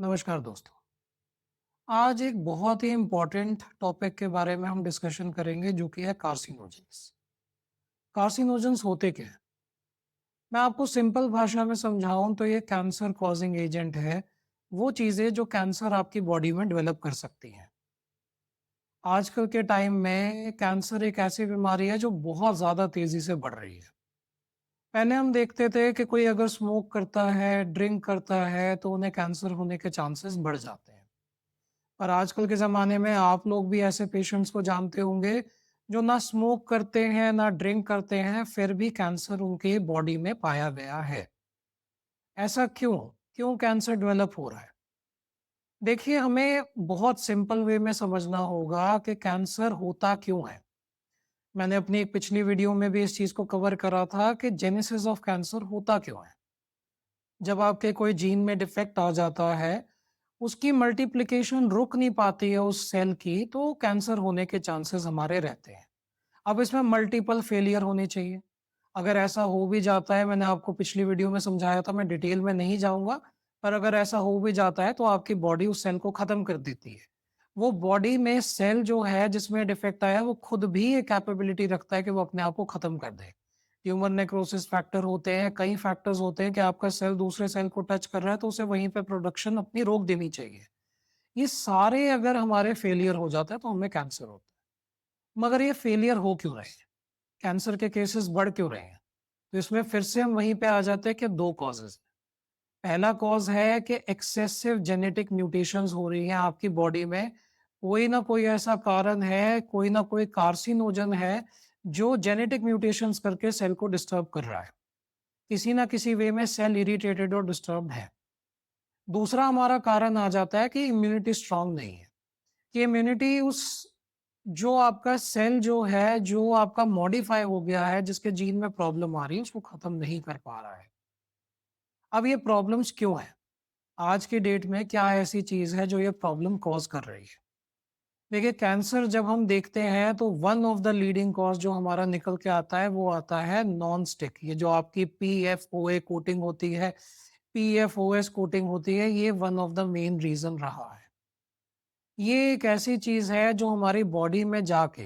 नमस्कार दोस्तों। आज एक बहुत ही इम्पोर्टेंट टॉपिक के बारे में हम डिस्कशन करेंगे जो कि है कार्सिनोजेंस। कार्सिनोजेंस होते क्या हैं? मैं आपको सिंपल भाषा में समझाऊं तो ये कैंसर कॉजिंग एजेंट है। वो चीज़ें जो कैंसर आपकी बॉडी में डेवलप कर सकती हैं। आजकल के टाइम में कैंसर एक ऐसी बीमारी है जो बहुत ज़्यादा तेज़ी से बढ़ रही है। पहले हम देखते थे कि कोई अगर स्मोक करता है, ड्रिंक करता है तो उन्हें कैंसर होने के चांसेस बढ़ जाते हैं। पर आजकल के ज़माने में आप लोग भी ऐसे पेशेंट्स को जानते होंगे जो ना स्मोक करते हैं, ना ड्रिंक करते हैं, फिर भी कैंसर उनके बॉडी में पाया गया है। ऐसा क्यों? क्यों कैंसर डेवलप हो रहा है? देखिए, हमें बहुत सिंपल वे में समझना होगा कि कैंसर होता क्यों है। मैंने अपनी एक पिछली वीडियो में भी इस चीज़ को कवर करा था कि जेनेसिस ऑफ कैंसर होता क्यों है। जब आपके कोई जीन में डिफेक्ट आ जाता है, उसकी मल्टीप्लिकेशन रुक नहीं पाती है उस सेल की, तो कैंसर होने के चांसेस हमारे रहते हैं। अब इसमें मल्टीपल फेलियर होने चाहिए। अगर ऐसा हो भी जाता है, मैंने आपको पिछली वीडियो में समझाया था, मैं डिटेल में नहीं जाऊँगा, पर अगर ऐसा हो भी जाता है, तो आपकी बॉडी उस सेल को खत्म कर देती है। वो बॉडी में सेल जो है जिसमें डिफेक्ट आया है, वो खुद भी एक कैपेबिलिटी रखता है कि वो अपने आप को खत्म कर दे। ट्यूमर नेक्रोसिस फैक्टर होते हैं, कई फैक्टर्स होते हैं कि आपका सेल दूसरे सेल को टच कर रहा है, तो उसे वहीं पे प्रोडक्शन अपनी रोक देनी चाहिए। ये सारे अगर हमारे फेलियर हो जाता है, तो हमें कैंसर होता है। मगर ये फेलियर हो क्यों रहे हैं? कैंसर के केसेस बढ़ क्यों रहे हैं? तो इसमें फिर से हम वहीं पे आ जाते हैं कि 2 कॉजेज़ हैं। पहला कॉज़ है कि एक्सेसिव जेनेटिक म्यूटेशंस हो रही हैं आपकी बॉडी में। कोई ना कोई ऐसा कारण है, कोई ना कोई कार्सिनोजन है, जो जेनेटिक म्यूटेशंस करके सेल को डिस्टर्ब कर रहा है। किसी ना किसी वे में सेल इरिटेटेड और डिस्टर्ब्ड है। दूसरा हमारा कारण आ जाता है कि इम्यूनिटी स्ट्रांग नहीं है, कि इम्यूनिटी उस जो आपका सेल जो है, जो आपका मॉडिफाई हो गया है, जिसके जीन में प्रॉब्लम आ रही है, उसको खत्म नहीं कर पा रहा है। अब ये प्रॉब्लम्स क्यों हैं? आज की डेट में क्या ऐसी चीज़ है जो ये प्रॉब्लम कॉज़ कर रही है? देखिए, कैंसर जब हम देखते हैं तो one of the leading cause जो हमारा निकल के आता है, वो आता है नॉन स्टिक। ये जो आपकी पीएफओए कोटिंग होती है, पीएफओएस कोटिंग होती है, ये one of the main reason रहा है। ये एक ऐसी चीज़ है जो हमारी बॉडी में जाके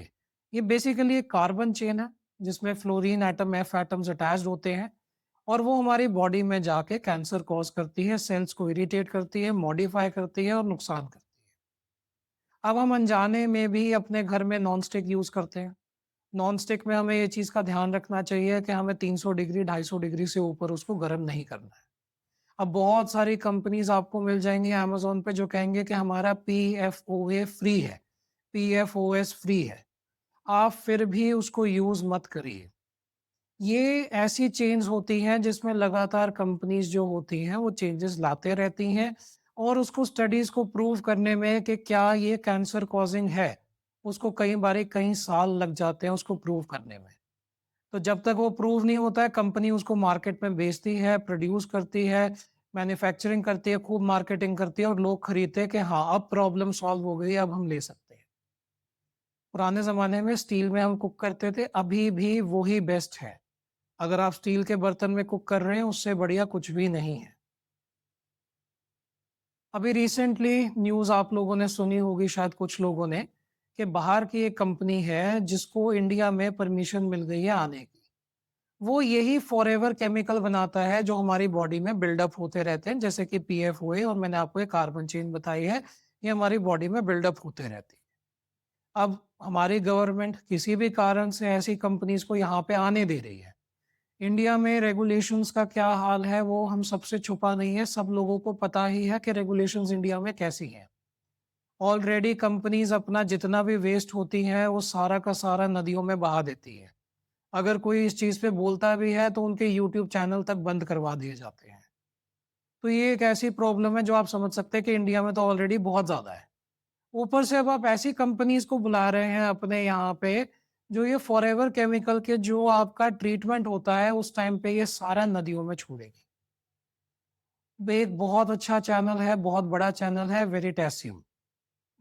ये बेसिकली एक कार्बन चेन है, जिसमें fluorine atom, F atoms attached होते हैं और वो हमारी बॉडी में जाके कैंसर कॉज़ करती है, सेल्स को इरिटेट करती है, मॉडिफाई करती है और नुकसान करती है। अब हम अनजाने में भी अपने घर में नॉन स्टिक यूज़ करते हैं। नॉन स्टिक में हमें ये चीज़ का ध्यान रखना चाहिए कि हमें 300 डिग्री, 250 डिग्री से ऊपर उसको गर्म नहीं करना है। अब बहुत सारी कंपनीज़ आपको मिल जाएँगी अमेज़न पे जो कहेंगे कि हमारा पीएफओए फ्री है, पीएफओएस फ्री है। आप फिर भी उसको यूज़ मत करिए। ये ऐसी चेंज होती हैं जिसमें लगातार कंपनीज़ जो होती हैं वो चेंजेज़ लाते रहती हैं और उसको स्टडीज़ को प्रूव करने में कि क्या ये कैंसर कॉज़िंग है, उसको कई बारी कई साल लग जाते हैं उसको प्रूव करने में। तो जब तक वो प्रूव नहीं होता है, कंपनी उसको मार्केट में बेचती है, प्रोड्यूस करती है, मैन्युफैक्चरिंग करती है, खूब मार्केटिंग करती है और लोग खरीदते हैं कि हाँ, अब प्रॉब्लम सॉल्व हो गई, अब हम ले सकते हैं। पुराने ज़माने में स्टील में हम कुक करते थे, अभी भी वो ही बेस्ट है। अगर आप स्टील के बर्तन में कुक कर रहे हैं, उससे बढ़िया कुछ भी नहीं है। अभी रिसेंटली न्यूज़ आप लोगों ने सुनी होगी शायद कुछ लोगों ने, कि बाहर की एक कंपनी है जिसको इंडिया में परमिशन मिल गई है आने की। वो यही फॉरएवर केमिकल बनाता है जो हमारी बॉडी में बिल्डअप होते रहते हैं, जैसे कि पीएफओए और मैंने आपको एक कार्बन चेन बताई है, ये हमारी बॉडी में बिल्डअप होते रहती है। अब हमारी गवर्नमेंट किसी भी कारण से ऐसी कंपनीज़ को यहाँ पे आने दे रही है। इंडिया में रेगुलेशंस का क्या हाल है वो हम सबसे छुपा नहीं है, सब लोगों को पता ही है कि रेगुलेशंस इंडिया में कैसी हैं। ऑलरेडी कंपनीज़ अपना जितना भी वेस्ट होती हैं, वो सारा का सारा नदियों में बहा देती हैं। अगर कोई इस चीज़ पे बोलता भी है तो उनके यूट्यूब चैनल तक बंद करवा दिए जाते हैं। तो ये एक ऐसी प्रॉब्लम है जो आप समझ सकते हैं कि इंडिया में तो ऑलरेडी बहुत ज़्यादा है। ऊपर से अब आप ऐसी कंपनीज़ को बुला रहे हैं अपने यहाँ पे, जो ये फॉरएवर केमिकल के जो आपका ट्रीटमेंट होता है, उस टाइम पे ये सारा नदियों में छोड़ेगी। एक बहुत अच्छा चैनल है, बहुत बड़ा चैनल है वेरिटेसियम।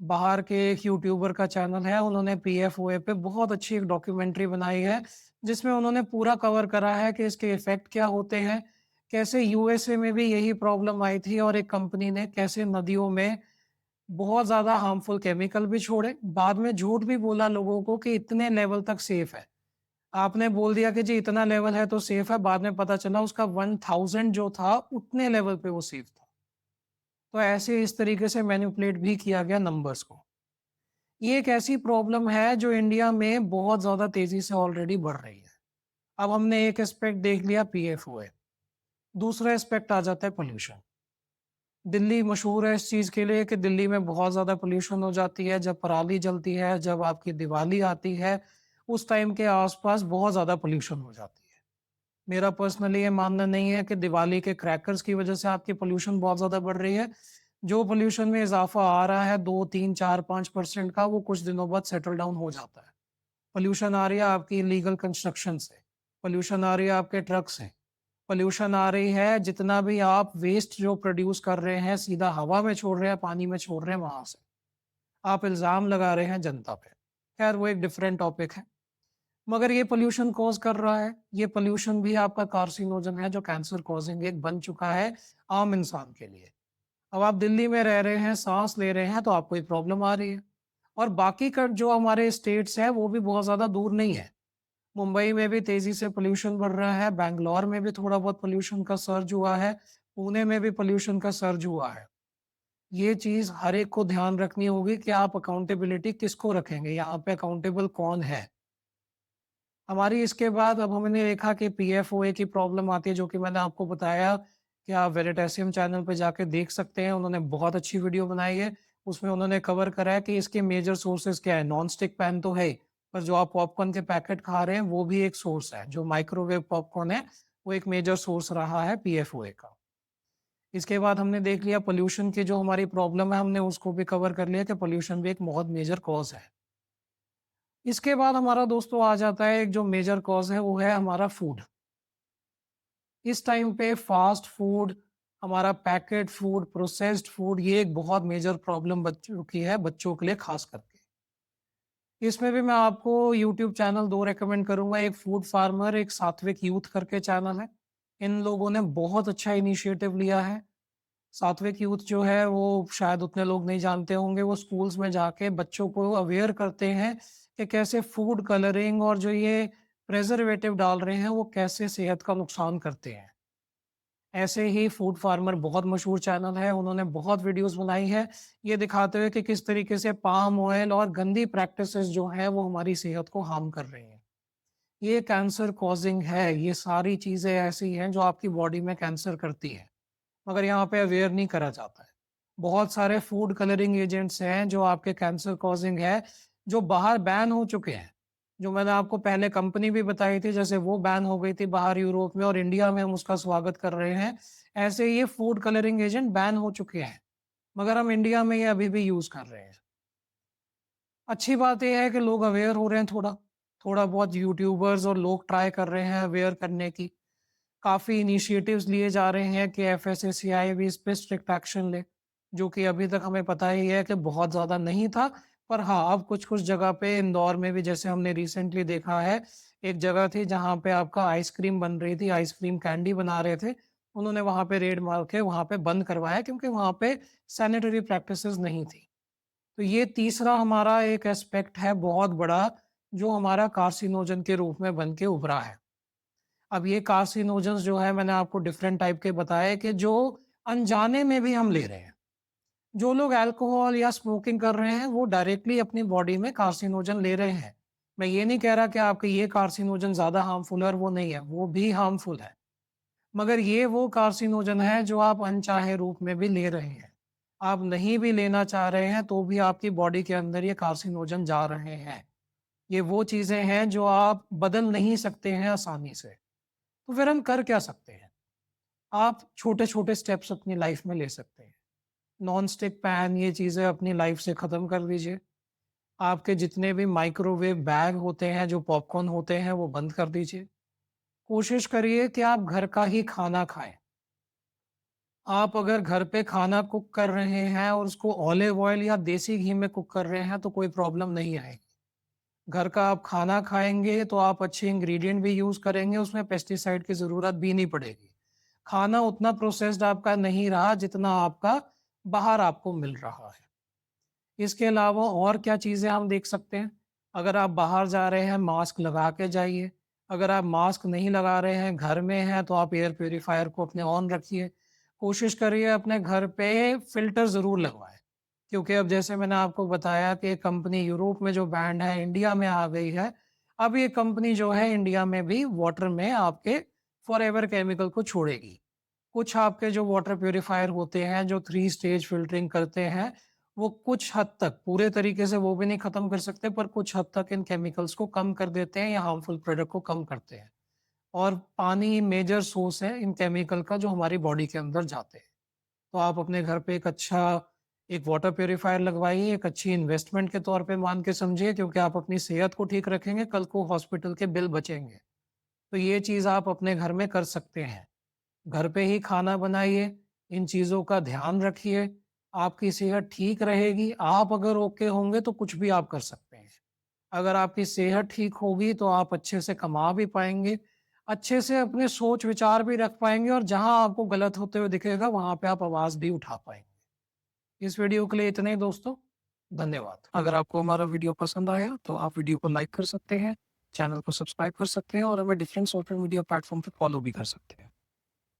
बाहर के एक यूट्यूबर का चैनल है, उन्होंने पीएफओए पे बहुत अच्छी एक डॉक्यूमेंट्री बनाई है, जिसमें उन्होंने पूरा कवर करा है कि इसके इफ़ेक्ट क्या होते हैं, कैसे यूएसए में भी यही प्रॉब्लम आई थी और एक कंपनी ने कैसे नदियों में बहुत ज़्यादा हार्मफुल केमिकल भी छोड़े, बाद में झूठ भी बोला लोगों को कि इतने लेवल तक सेफ है। आपने बोल दिया कि जी इतना लेवल है तो सेफ है, बाद में पता चला उसका 1000 जो था उतने लेवल पे वो सेफ था। तो ऐसे इस तरीके से मैनिपुलेट भी किया गया नंबर्स को। ये एक ऐसी प्रॉब्लम है जो इंडिया में बहुत ज़्यादा तेज़ी से ऑलरेडी बढ़ रही है। अब हमने एक एस्पेक्ट देख लिया पीएफओए, दूसरा एस्पेक्ट आ जाता है पॉल्यूशन। दिल्ली मशहूर है इस चीज़ के लिए कि दिल्ली में बहुत ज़्यादा पॉल्यूशन हो जाती है, जब पराली जलती है, जब आपकी दिवाली आती है, उस टाइम के आस-पास बहुत ज़्यादा पॉल्यूशन हो जाती है। मेरा पर्सनली ये मानना नहीं है कि दिवाली के क्रैकर्स की वजह से आपकी पॉल्यूशन बहुत ज़्यादा बढ़ रही है। जो पॉल्यूशन में इज़ाफ़ा आ रहा है 2, 3, 4, 5% का, वो कुछ दिनों बाद सेटल डाउन हो जाता है। पॉल्यूशन आ रही है आपकी इलीगल कंस्ट्रक्शन से, पॉल्यूशन आ रही है आपके ट्रक से, पॉल्यूशन आ रही है जितना भी आप वेस्ट जो प्रोड्यूस कर रहे हैं, सीधा हवा में छोड़ रहे हैं, पानी में छोड़ रहे हैं वहाँ से। आप इल्ज़ाम लगा रहे हैं जनता पे। ख़ैर वो एक डिफरेंट टॉपिक है। मगर ये पॉल्यूशन कॉज़ कर रहा है, ये पॉल्यूशन भी आपका कार्सिनोजन है जो कैंसर कॉज़िंग एक बन चुका है आम इंसान के लिए। अब आप दिल्ली में रह रहे हैं, साँस ले रहे हैं तो आपको ये प्रॉब्लम आ रही है। और बाकी का जो हमारे स्टेट्स हैं वो भी बहुत ज़्यादा दूर नहीं है। मुंबई में भी तेज़ी से पॉल्यूशन बढ़ रहा है, बैंगलोर में भी थोड़ा बहुत पॉल्यूशन का सर्ज हुआ है, पुणे में भी पॉल्यूशन का सर्ज हुआ है। ये चीज़ हर एक को ध्यान रखनी होगी कि आप अकाउंटेबिलिटी किसको रखेंगे, यहाँ पे अकाउंटेबल कौन है? हमारी इसके बाद अब हमने देखा कि पीएफओए की प्रॉब्लम आती है जो कि मैंने आपको बताया कि आप वेरिटेसियम चैनल पे जाके देख सकते हैं। उन्होंने बहुत अच्छी वीडियो बनाई है। उसमें उन्होंने कवर करा है कि इसके मेजर सोर्सेज़ क्या है। नॉन स्टिक पैन तो है ही, पर जो आप पॉपकॉर्न के पैकेट खा रहे हैं वो भी एक सोर्स है। जो माइक्रोवेव पॉपकॉर्न है वो एक मेजर सोर्स रहा है पीएफओए का। इसके बाद हमने देख लिया पॉल्यूशन की जो हमारी प्रॉब्लम है, हमने उसको भी कवर कर लिया कि पॉल्यूशन भी एक बहुत मेजर कॉज़ है। इसके बाद हमारा दोस्तों आ जाता है एक जो मेजर कॉज़ है वो है हमारा फूड। इस टाइम पे फ़ास्ट फूड, हमारा पैकेट फूड, प्रोसेस्ड फूड ये एक बहुत मेजर प्रॉब्लम बन चुकी है बच्चों के लिए ख़ास करके। इसमें भी मैं आपको यूट्यूब चैनल 2 रिकमेंड करूँगा, एक फूड फार्मर, एक सात्विक यूथ करके चैनल है। इन लोगों ने बहुत अच्छा इनिशिएटिव लिया है। सात्विक यूथ जो है वो शायद उतने लोग नहीं जानते होंगे, वो स्कूल्स में जाके बच्चों को अवेयर करते हैं कि कैसे फूड कलरिंग और जो ये प्रिजर्वेटिव डाल रहे हैं वो कैसे सेहत का नुकसान करते हैं। ऐसे ही फूड फार्मर बहुत मशहूर चैनल है, उन्होंने बहुत वीडियोस बनाई है, ये दिखाते हुए कि किस तरीके से पाम ऑयल और गंदी प्रैक्टिसेस जो हैं वो हमारी सेहत को हार्म कर रही हैं। ये कैंसर कॉज़िंग है, ये सारी चीज़ें ऐसी हैं जो आपकी बॉडी में कैंसर करती हैं। मगर यहाँ पे अवेयर नहीं करा जाता है। बहुत सारे फूड कलरिंग एजेंट्स हैं जो आपके कैंसर कॉज़िंग है, जो बाहर बैन हो चुके हैं। जो मैंने आपको पहले कंपनी भी बताई थी, जैसे वो बैन हो गई थी बाहर यूरोप में और इंडिया में हम उसका स्वागत कर रहे हैं। ऐसे ये फूड कलरिंग एजेंट बैन हो चुके हैं, मगर हम इंडिया में ये अभी भी यूज़ कर रहे हैं। अच्छी बात ये है कि लोग अवेयर हो रहे हैं थोड़ा। थोड़ा बहुत यूट्यूबर्स और लोग ट्राई कर रहे हैं अवेयर करने की। काफ़ी इनिशिएटिव्स लिए जा रहे हैं कि एफएसएसएआई भी इस पे स्ट्रिक्ट एक्शन ले, जो कि अभी तक हमें पता ही है कि बहुत ज़्यादा नहीं था। पर हाँ, अब कुछ-कुछ जगह पे इंदौर में भी जैसे हमने रिसेंटली देखा है, एक जगह थी जहाँ पे आपका आइसक्रीम बन रही थी, आइसक्रीम कैंडी बना रहे थे। उन्होंने वहाँ पे रेड मार के वहाँ पे बंद करवाया क्योंकि वहाँ पे सैनिटरी प्रैक्टिसेस नहीं थी। तो ये तीसरा हमारा एक एस्पेक्ट है बहुत बड़ा, जो हमारा कार्सिनोजन के रूप में बन के उभरा है। अब ये कार्सिनोजेंस जो है मैंने आपको डिफरेंट टाइप के बताए कि जो अनजाने में भी हम ले रहे हैं। जो लोग अल्कोहल या स्मोकिंग कर रहे हैं वो डायरेक्टली अपनी बॉडी में कार्सिनोजन ले रहे हैं। मैं ये नहीं कह रहा कि आपके ये कार्सिनोजन ज़्यादा हार्मफुल है और वो नहीं है, वो भी हार्मफुल है। मगर ये वो कार्सिनोजन है जो आप अनचाहे रूप में भी ले रहे हैं। आप नहीं भी लेना चाह रहे हैं तो भी आपकी बॉडी के अंदर ये कार्सिनोजन जा रहे हैं। ये वो चीज़ें हैं जो आप बदल नहीं सकते हैं आसानी से। तो फिर हम कर क्या सकते हैं? आप छोटे-छोटे स्टेप्स अपनी लाइफ में ले सकते हैं। नॉन स्टिक पैन ये चीज़ें अपनी लाइफ से ख़त्म कर दीजिए। आपके जितने भी माइक्रोवेव बैग होते हैं, जो पॉपकॉर्न होते हैं, वो बंद कर दीजिए। कोशिश करिए कि आप घर का ही खाना खाएँ। आप अगर घर पे खाना कुक कर रहे हैं और उसको ऑलिव ऑयल या देसी घी में कुक कर रहे हैं, तो कोई प्रॉब्लम नहीं आएगी। घर का आप खाना खाएँगे, तो आप अच्छे इंग्रीडिएंट भी यूज़ करेंगे, उसमें पेस्टिसाइड की ज़रूरत भी नहीं पड़ेगी। खाना उतना प्रोसेस्ड आपका नहीं रहा जितना आपका बाहर आपको मिल रहा है। इसके अलावा और क्या चीज़ें हम देख सकते हैं? अगर आप बाहर जा रहे हैं, मास्क लगा के जाइए। अगर आप मास्क नहीं लगा रहे हैं, घर में हैं, तो आप एयर प्यूरीफायर को अपने ऑन रखिए। कोशिश करिए अपने घर पे फ़िल्टर ज़रूर लगवाएँ, क्योंकि अब जैसे मैंने आपको बताया कि कंपनी यूरोप में जो बैन्ड है, इंडिया में आ गई है। अब ये कंपनी जो है इंडिया में भी वाटर में आपके फॉरएवर केमिकल को छोड़ेगी। कुछ आपके जो वाटर प्यूरीफायर होते हैं, जो 3 स्टेज फ़िल्टरिंग करते हैं, वो कुछ हद तक, पूरे तरीके से वो भी नहीं खत्म कर सकते, पर कुछ हद तक इन केमिकल्स को कम कर देते हैं या हार्मफुल प्रोडक्ट को कम करते हैं। और पानी मेजर सोर्स है इन केमिकल का जो हमारी बॉडी के अंदर जाते हैं। तो आप अपने घर पे एक वाटर प्यूरीफायर लगवाइए, एक अच्छी इन्वेस्टमेंट के तौर पे मान के समझिए, क्योंकि आप अपनी सेहत को ठीक रखेंगे, कल को हॉस्पिटल के बिल बचेंगे। तो ये चीज़ आप अपने घर में कर सकते हैं। घर पे ही खाना बनाइए, इन चीज़ों का ध्यान रखिए, आपकी सेहत ठीक रहेगी। आप अगर ओके होंगे तो कुछ भी आप कर सकते हैं। अगर आपकी सेहत ठीक होगी तो आप अच्छे से कमा भी पाएँगे, अच्छे से अपने सोच-विचार भी रख पाएँगे और जहाँ आपको गलत होते हुए दिखेगा वहाँ पे आप आवाज़ भी उठा पाएँगे। इस वीडियो के लिए इतना ही दोस्तों, धन्यवाद। अगर आपको हमारा वीडियो पसंद आया तो आप वीडियो को लाइक कर सकते हैं, चैनल को सब्सक्राइब कर सकते हैं और हमें डिफरेंट सोशल मीडिया प्लेटफ़ॉर्म पे फॉलो भी कर सकते हैं।